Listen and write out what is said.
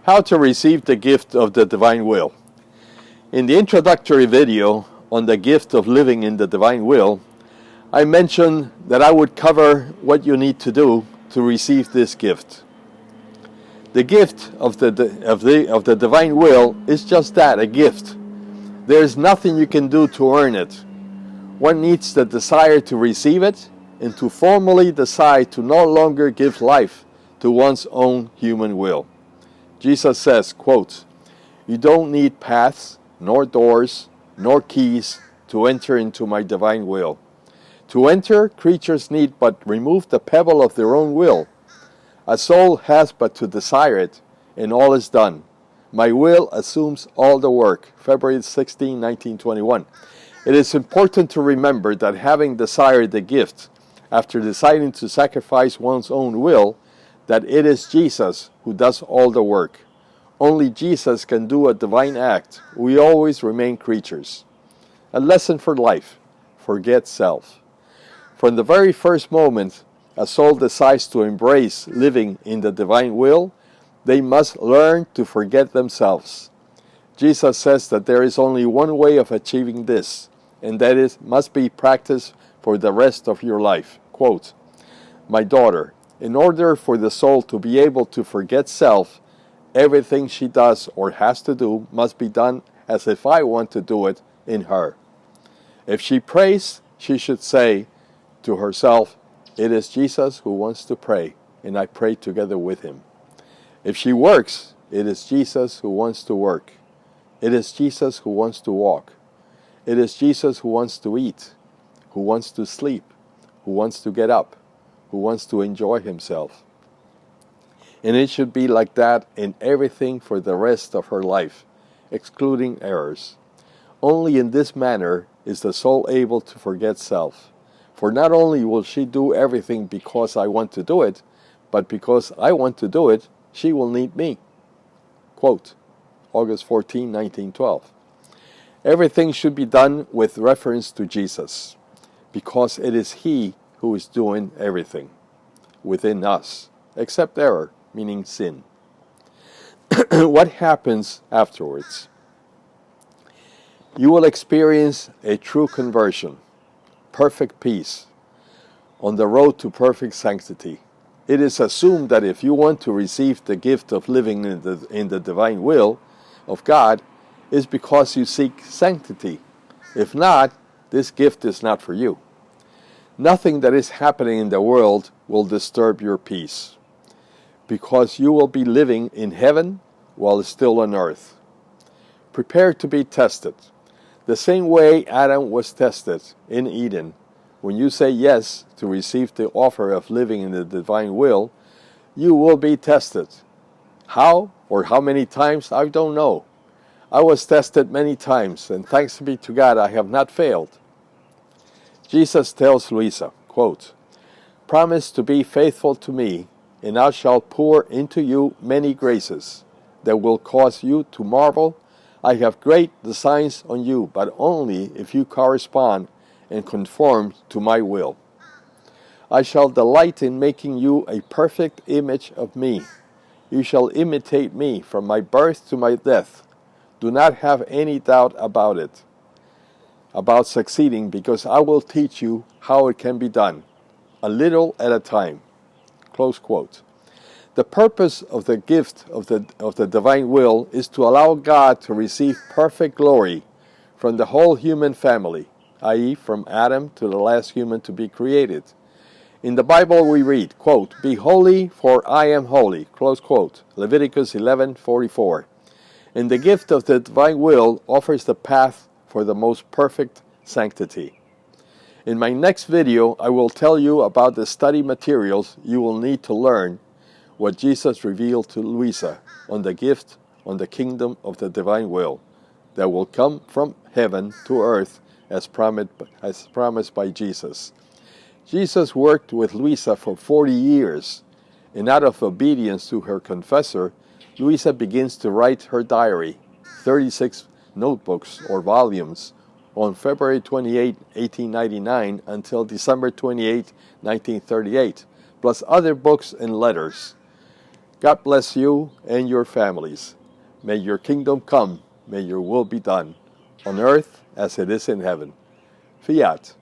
How to receive the gift of the divine will. In the introductory video on the gift of living in the divine will, I mentioned that I would cover what you need to do to receive this gift. The gift of the divine will is just that, a gift. There is nothing you can do to earn it. One needs the desire to receive it and to formally decide to no longer give life to one's own human will. Jesus says, quote, "You don't need paths, nor doors, nor keys to enter into my divine will. To enter, creatures need but remove the pebble of their own will. A soul has but to desire it, and all is done. My will assumes all the work." February 16, 1921. It is important to remember that having desired the gift, after deciding to sacrifice one's own will, that it is Jesus who does all the work. Only Jesus can do a divine act. We always remain creatures. A lesson for life: forget self. From the very first moment a soul decides to embrace living in the divine will, they must learn to forget themselves. Jesus says that there is only one way of achieving this, and that is must be practiced for the rest of your life. Quote, "My daughter, in order for the soul to be able to forget self, everything she does or has to do must be done as if I want to do it in her. If she prays, she should say to herself, 'It is Jesus who wants to pray, and I pray together with him.' If she works, it is Jesus who wants to work. It is Jesus who wants to walk. It is Jesus who wants to eat, who wants to sleep, who wants to get up, who wants to enjoy himself. And it should be like that in everything for the rest of her life, excluding errors. Only in this manner is the soul able to forget self. For not only will she do everything because I want to do it, but because I want to do it, she will need me." Quote, August 14, 1912. Everything should be done with reference to Jesus, because it is He who is doing everything within us, except error, meaning sin. What happens afterwards? You will experience a true conversion, perfect peace, on the road to perfect sanctity. It is assumed that if you want to receive the gift of living in the divine will of God, is because you seek sanctity. If not, this gift is not for you. Nothing that is happening in the world will disturb your peace, because you will be living in heaven while still on earth. Prepare to be tested. The same way Adam was tested in Eden. When you say yes to receive the offer of living in the divine will, you will be tested. How or how many times, I don't know. I was tested many times, and thanks be to God, I have not failed. Jesus tells Luisa, quote, "Promise to be faithful to me, and I shall pour into you many graces that will cause you to marvel. I have great designs on you, but only if you correspond and conform to my will. I shall delight in making you a perfect image of me. You shall imitate me from my birth to my death. Do not have any doubt about it, about succeeding, because I will teach you how it can be done, a little at a time." Close quote. The purpose of the gift of the divine will is to allow God to receive perfect glory from the whole human family, i.e. from Adam to the last human to be created. In the Bible we read, quote, "Be holy, for I am holy," close quote, Leviticus 11:44. And the gift of the divine will offers the path for the most perfect sanctity. In my next video, I will tell you about the study materials you will need to learn what Jesus revealed to Luisa on the gift, on the kingdom of the divine will that will come from heaven to earth as promised by Jesus. Jesus worked with Luisa for 40 years, and out of obedience to her confessor, Luisa begins to write her diary, 36 notebooks or volumes, on February 28, 1899 until December 28, 1938, plus other books and letters. God bless you and your families. May your kingdom come. May your will be done on earth as it is in heaven. Fiat.